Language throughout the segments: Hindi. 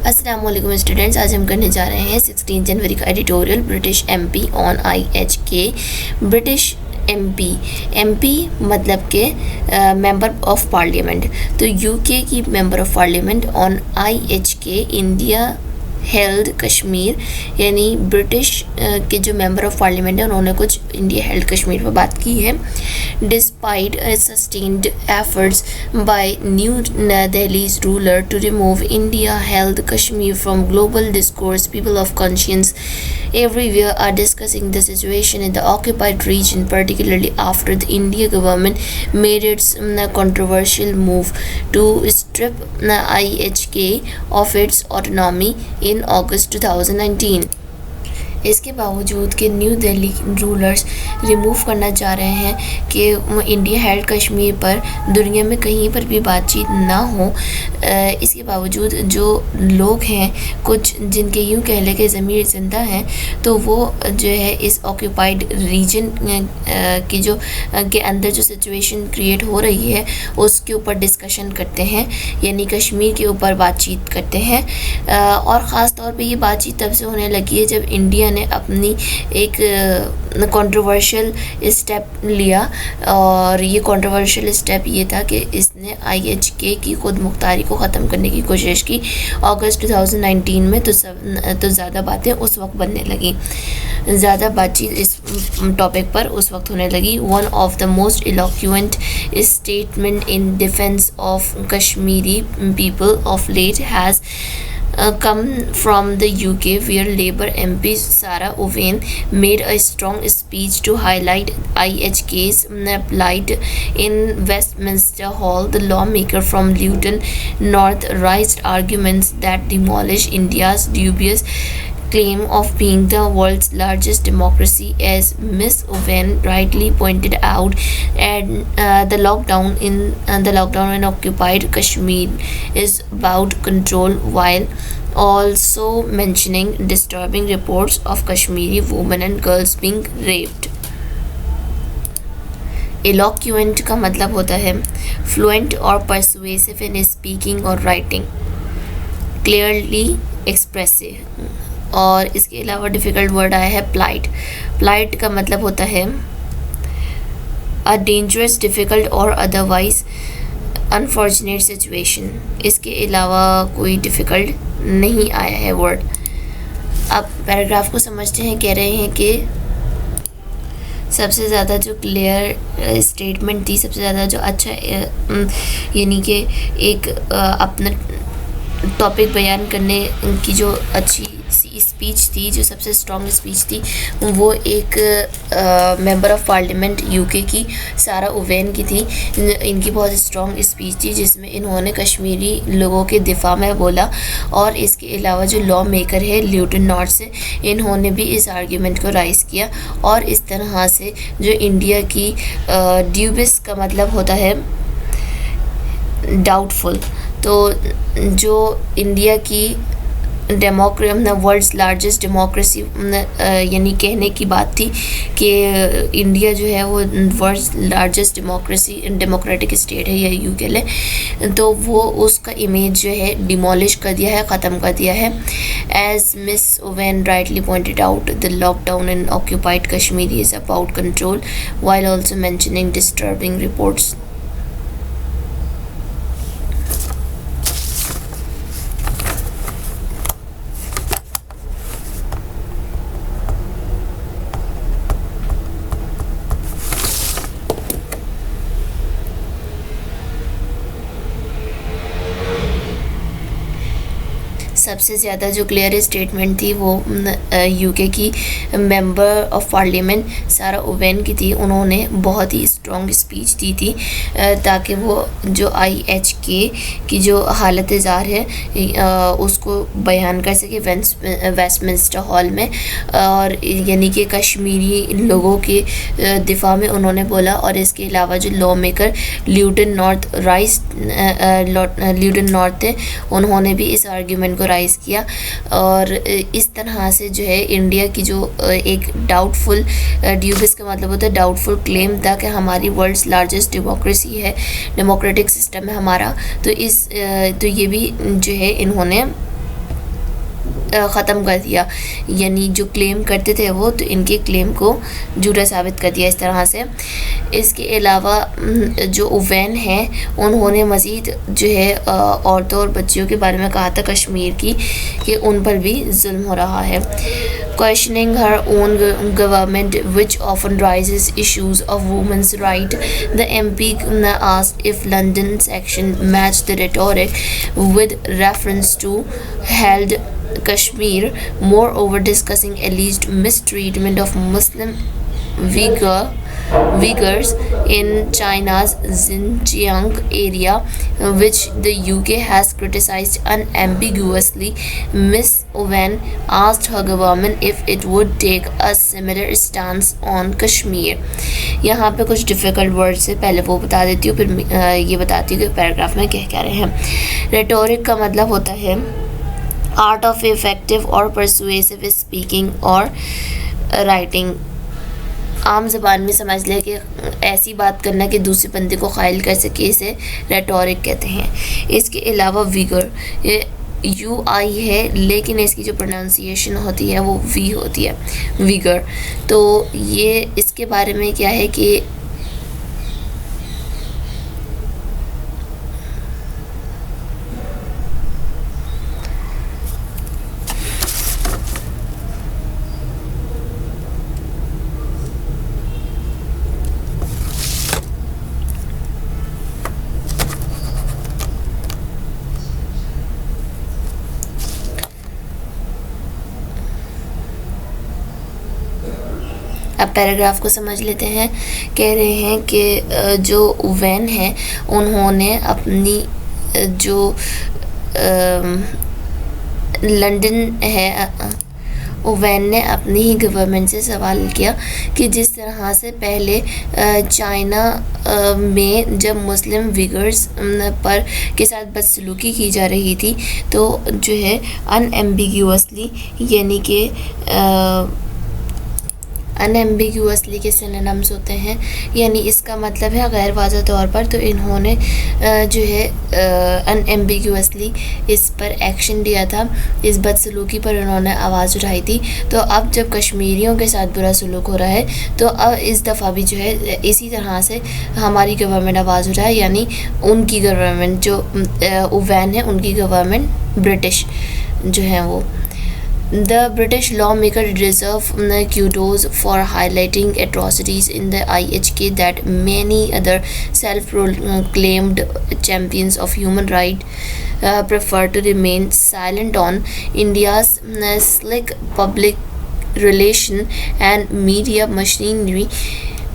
अस्सलाम वालेकुम स्टूडेंट्स, आज हम करने जा रहे हैं 16 जनवरी का editorial British MP on IHK. British MP मतलब के मेंबर ऑफ पार्लियामेंट। तो यूके की member of parliament on IHK India held Kashmir, यानी ब्रिटिश के जो मेंबर ऑफ पार्लियामेंट है उन्होंने कुछ इंडिया हेल्ड कश्मीर पर बात की है। Despite sustained efforts by new Delhi's ruler to remove India held Kashmir from global discourse, people of conscience everywhere are discussing the situation in the occupied region, particularly after the India government made its controversial move to strip IHK of its autonomy in August 2019. इसके बावजूद कि न्यू दिल्ली रूलर्स रिमूव करना चाह रहे हैं कि इंडिया हेल्ड कश्मीर पर दुनिया में कहीं पर भी बातचीत ना हो, इसके बावजूद जो लोग हैं कुछ जिनके यूँ कह लें कि ज़मीर ज़िंदा हैं, तो वो जो है इस ऑक्यूपाइड रीजन की जो के अंदर जो सिचुएशन क्रिएट हो रही है उसके ऊपर डिस्कशन करते हैं, यानी कश्मीर के ऊपर बातचीत करते हैं। और ख़ास तौर पे ये बातचीत तब से होने लगी है जब इंडिया ने अपनी एक कंट्रोवर्शियल स्टेप लिया, और ये कंट्रोवर्शियल स्टेप ये था कि इसने आईएचके की खुद मुख्तारी को ख़त्म करने की कोशिश की अगस्त 2019 में। तो ज़्यादा बातें उस वक्त बनने लगी, ज़्यादा बातचीत इस टॉपिक पर उस वक्त होने लगी। One of the most eloquent statement in defence of Kashmiri people of late has come from the UK, where Labour MP Sarah Owen made a strong speech to highlight IHK's plight in Westminster Hall. The lawmaker from Luton North raised arguments that demolish India's dubious claim of being the world's largest democracy, as Ms. Owen rightly pointed out. And the lockdown in occupied Kashmir is about control, while also mentioning disturbing reports of Kashmiri women and girls being raped. Eloquent का मतलब होता है fluent और persuasive in speaking और writing, clearly expressive। और इसके अलावा डिफ़िकल्ट वर्ड आया है प्लाइट। प्लाइट का मतलब होता है अ डेंजरस, डिफ़िकल्ट और अदरवाइज अनफॉर्चुनेट सिचुएशन। इसके अलावा कोई डिफ़िकल्ट नहीं आया है वर्ड। अब पैराग्राफ को समझते हैं। कह रहे हैं कि सबसे ज़्यादा जो क्लियर स्टेटमेंट थी, सबसे ज़्यादा जो अच्छा यानी कि एक अपना टॉपिक बयान करने की जो अच्छी स्पीच थी, जो सबसे स्ट्रॉन्ग स्पीच थी, वो एक मेंबर ऑफ पार्लियामेंट यूके की सारा ओवेन की थी। इनकी बहुत स्ट्रॉन्ग स्पीच थी जिसमें इन्होंने कश्मीरी लोगों के दिफा में बोला। और इसके अलावा जो लॉ मेकर है ल्यूटन नॉर्थ से, इन्होंने भी इस आर्ग्यूमेंट को राइज़ किया। और इस तरह से जो इंडिया की ड्यूबिस का मतलब होता है डाउटफुल, तो जो इंडिया की वर्ल्ड्स लार्जेस्ट डेमोक्रेसी यानी कहने की बात थी कि इंडिया जो है वो वर्ल्ड्स लार्जेस्ट डेमोक्रेटिक स्टेट है या यूं कह लें, तो वो उसका इमेज जो है डिमोलिश कर दिया है, ख़त्म कर दिया है। As miss Owen rightly pointed out, the lockdown in occupied Kashmir is about control, while also mentioning disturbing reports. सबसे ज़्यादा जो क्लियर स्टेटमेंट थी वो यूके की member of parliament Sarah Owen की थी। उन्होंने बहुत ही स्ट्रॉन्ग स्पीच दी थी ताकि वो जो आईएचके की जो हालत ज़ार है उसको बयान कर सके वेस्टमिंस्टर हॉल में। और यानी कि कश्मीरी लोगों के दिफा में उन्होंने बोला। और इसके अलावा जो लॉ मेकर ल्यूटन नॉर्थ थे, उन्होंने भी इस आर्ग्यूमेंट को राइज़ किया। और इस तरह से जो है इंडिया की जो एक डाउटफुल ड्यूबिस का मतलब होता है डाउटफुल क्लेम था कि हमारी वर्ल्ड्स लार्जेस्ट डेमोक्रेसी है, डेमोक्रेटिक सिस्टम है हमारा, तो ये भी जो है इन्होंने ख़त्म कर दिया, यानी जो क्लेम करते थे वो, तो इनके क्लेम को झूठा साबित कर दिया इस तरह से। इसके अलावा जो ओवेन है उन्होंने मज़ीद जो है औरतों और बच्चियों के बारे में कहा था कश्मीर की कि उन पर भी जुल्म हो रहा है। Questioning her own government, which often raises issues of women's rights, the MP asked if London's action matched the rhetoric with reference to held Kashmir, moreover discussing alleged mistreatment of Muslim Uyghurs in China's Xinjiang area, which the UK has criticized unambiguously. Ms. Owen asked her government if it would take a similar stance on Kashmir. यहाँ पे कुछ डिफ़िकल्ट वर्ड्स है, पहले वो बता देती हूँ, फिर ये बताती हूँ कि पैराग्राफ में क्या रहे हैं। रेटोरिक का मतलब होता है आर्ट ऑफ इफेक्टिव और परसुएसिव स्पीकिंग और राइटिंग। आम ज़बान में समझ लें कि ऐसी बात करना कि दूसरे बंदे को क़ायल कर सके, इसे रेटोरिक कहते हैं। इसके अलावा विगर, ये UI है लेकिन इसकी जो प्रोनाउंसिएशन होती है वो V होती है, विगर। तो ये इसके बारे में क्या है कि अब पैराग्राफ को समझ लेते हैं। कह रहे हैं कि जो ओवेन है उन्होंने अपनी जो लंदन है, ओवेन ने अपनी ही गवर्नमेंट से सवाल किया कि जिस तरह से पहले चाइना में जब मुस्लिम विगर्स पर के साथ बदसलूकी की जा रही थी तो जो है अनएम्बिग्यूअसली, यानी कि अनएम्बिग्यूअसली के सिनोनिम्स होते हैं, यानी इसका मतलब है गैर वाज़ेह तौर पर। तो इन्होंने जो है अनएम्बिग्यूअसली इस पर एक्शन लिया था, इस बदसलूकी पर उन्होंने आवाज़ उठाई थी। तो अब जब कश्मीरियों के साथ बुरा सलूक हो रहा है तो अब इस दफ़ा भी जो है इसी तरह से हमारी गवर्नमेंट आवाज़ उठाए, यानी उनकी गवर्नमेंट जो ओवेन है उनकी गवर्नमेंट ब्रिटिश जो है वो। The British lawmaker deserve kudos for highlighting atrocities in the IHK that many other self-proclaimed champions of human rights prefer to remain silent on. India's slick public relation and media machinery,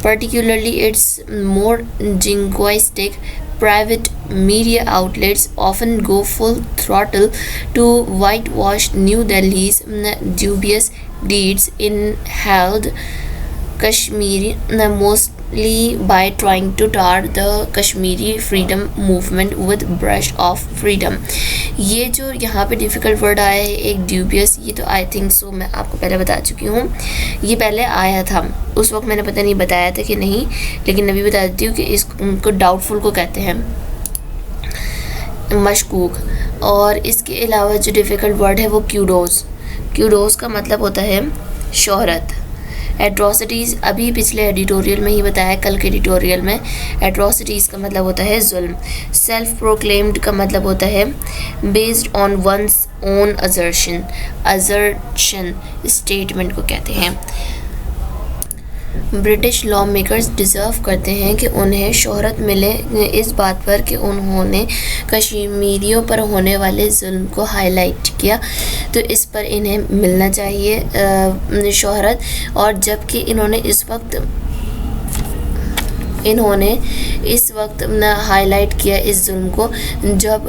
particularly its more jingoistic private media outlets, often go full throttle to whitewash New Delhi's dubious deeds in held Kashmir, mostly by trying to tar the Kashmiri freedom movement with brush of freedom. ये जो यहाँ पे डिफ़िकल्ट वर्ड आया है एक ड्यूबियस, ये तो आई थिंक सो मैं आपको पहले बता चुकी हूँ। ये पहले आया था, उस वक्त मैंने पता नहीं बताया था कि नहीं, लेकिन अभी बता देती हूँ कि इसको डाउटफुल को कहते हैं, मशकूक। और इसके अलावा जो डिफ़िकल्ट वर्ड है वो क्यूडोज़। क्यूडोज़ का मतलब होता है शोहरत। एट्रोसिटीज़ अभी पिछले एडिटोरियल में ही बताया, कल के एडिटोरियल में। एट्रोसिटीज़ का मतलब होता है जुल्म। सेल्फ प्रोक्लेम्ड का मतलब होता है based on one's own अजर्शन। अजर्शन statement को कहते हैं। ब्रिटिश लॉ मेकर्स डिज़र्व करते हैं कि उन्हें शोहरत मिले इस बात पर कि उन्होंने कश्मीरियों पर होने वाले जुल्म को हाईलाइट किया, तो इस पर इन्हें मिलना चाहिए शोहरत। और जबकि इन्होंने इस वक्त हाईलाइट किया इस जुल्म को जब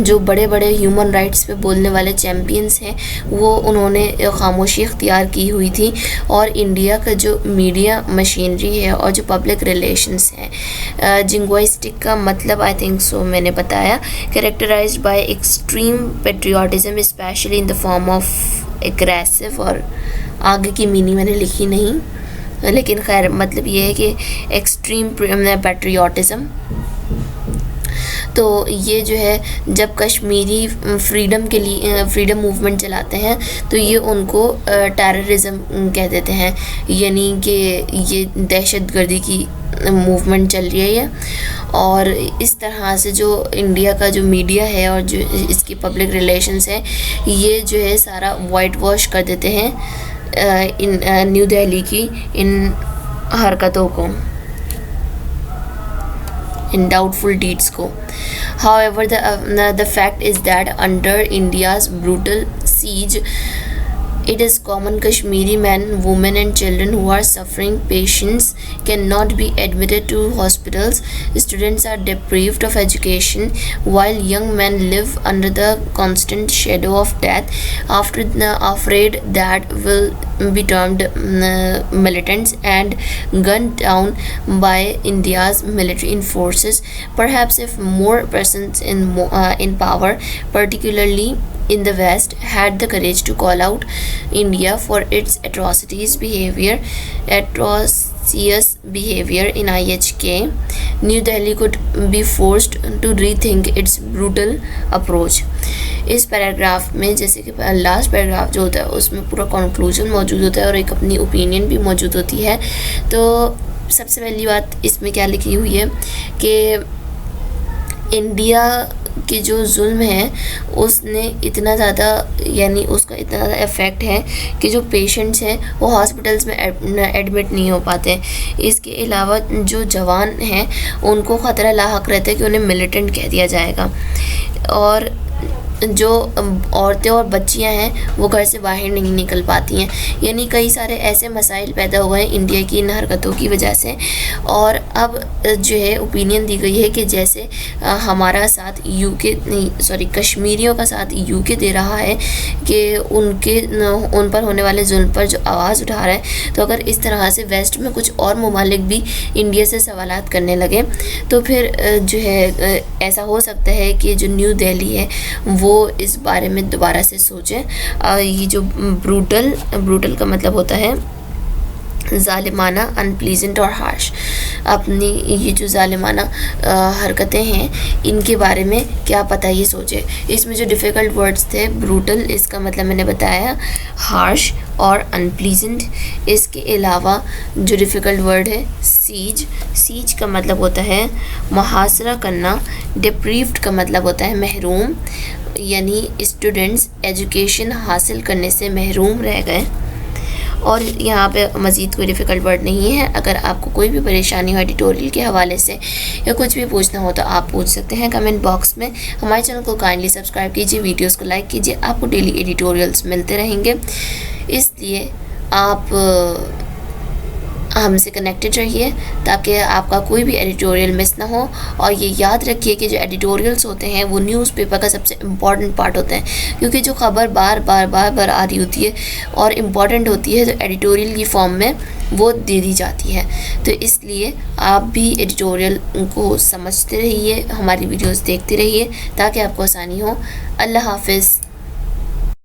जो बड़े बड़े ह्यूमन राइट्स पे बोलने वाले चैम्पियंस हैं वो उन्होंने खामोशी इख्तियार की हुई थी। और इंडिया का जो मीडिया मशीनरी है और जो पब्लिक रिलेशंस है, जिंगोइस्टिक का मतलब आई थिंक सो मैंने बताया, characterised by extreme patriotism especially in the form of aggressive, और आगे की मीनिंग मैंने लिखी नहीं, लेकिन खैर मतलब ये है कि एक्सट्रीम पैट्रियाटिज़म। तो ये जो है जब कश्मीरी फ्रीडम के लिए फ्रीडम मूवमेंट चलाते हैं तो ये उनको टेररिज्म कह देते हैं, यानी कि ये दहशतगर्दी की मूवमेंट चल रही है ये। और इस तरह से जो इंडिया का जो मीडिया है और जो इसकी पब्लिक रिलेशंस है, ये जो है सारा वाइट वॉश कर देते हैं इन न्यू दिल्ली की इन हरकतों को, in doubtful deeds को. However, the fact is that under India's brutal siege, it is common Kashmiri men, women and children who are suffering. Patients cannot be admitted to hospitals. Students are deprived of education, while young men live under the constant shadow of death, afraid that will be termed militants and gunned down by India's military forces. Perhaps if more persons in power, particularly in the West, had the courage to call out India for its atrocious behavior in IHK, New Delhi could be forced to rethink its brutal approach. इस पैराग्राफ में जैसे कि लास्ट पैराग्राफ जो होता है उसमें पूरा कंक्लूजन मौजूद होता है और एक अपनी ओपिनियन भी मौजूद होती है। तो सबसे पहली बात इसमें क्या लिखी हुई है कि इंडिया के जो जुल्म है उसने इतना ज़्यादा, यानी उसका इतना ज़्यादा इफ़ेक्ट है कि जो पेशेंट्स हैं वो हॉस्पिटल्स में एडमिट नहीं हो पाते। इसके अलावा जो जवान हैं उनको ख़तरा लाहक रहता है कि उन्हें मिलिटेंट कह दिया जाएगा, और जो औरतें और बच्चियां हैं वो घर से बाहर नहीं निकल पाती हैं। यानी कई सारे ऐसे मसाइल पैदा हुए हैं इंडिया की इन हरकतों की वजह से। और अब जो है ओपिनियन दी गई है कि जैसे हमारा साथ कश्मीरियों का साथ यूके दे रहा है कि उन पर होने वाले जुल्म पर जो आवाज़ उठा रहा है, तो अगर इस तरह से वेस्ट में कुछ और ममालिक भी इंडिया से सवालात करने लगे तो फिर जो है ऐसा हो सकता है कि जो न्यू दिल्ली है वो इस बारे में दोबारा से सोचें। ये जो ब्रूटल का मतलब होता है ज़ालिमाना, अनप्लीजेंट और हार्श। अपनी ये जो ज़ालिमाना हरकतें हैं इनके बारे में क्या पता ये सोचे। इसमें जो डिफ़िकल्ट वर्ड्स थे, ब्रूटल इसका मतलब मैंने बताया, हार्श और अनप्लीजेंट। इसके अलावा जो डिफ़िकल्ट वर्ड है सीज का मतलब होता है मुहासरा करना, डिप्रीव्ड का मतलब होता है महरूम, यानी स्टूडेंट्स एजुकेशन हासिल करने से महरूम रह गए। और यहाँ पे मज़ीद कोई डिफ़िकल्ट वर्ड नहीं है। अगर आपको कोई भी परेशानी हो एडिटोरियल के हवाले से या कुछ भी पूछना हो तो आप पूछ सकते हैं कमेंट बॉक्स में। हमारे चैनल को काइंडली सब्सक्राइब कीजिए, वीडियोस को लाइक कीजिए, आपको डेली एडिटोरियल्स मिलते रहेंगे, इसलिए आप हमसे कनेक्टेड रहिए ताकि आपका कोई भी एडिटोरियल मिस ना हो। और ये याद रखिए कि जो एडिटोरियल्स होते हैं वो न्यूज़पेपर का सबसे इम्पॉर्टेंट पार्ट होता है, क्योंकि जो ख़बर बार बार आ रही होती है और इम्पॉर्टेंट होती है तो एडिटोरियल की फॉर्म में वो दे दी जाती है। तो इसलिए आप भी एडिटोरियल को समझते रहिए, हमारी वीडियोस देखते रहिए ताकि आपको आसानी हो। अल्लाह हाफ़िज़।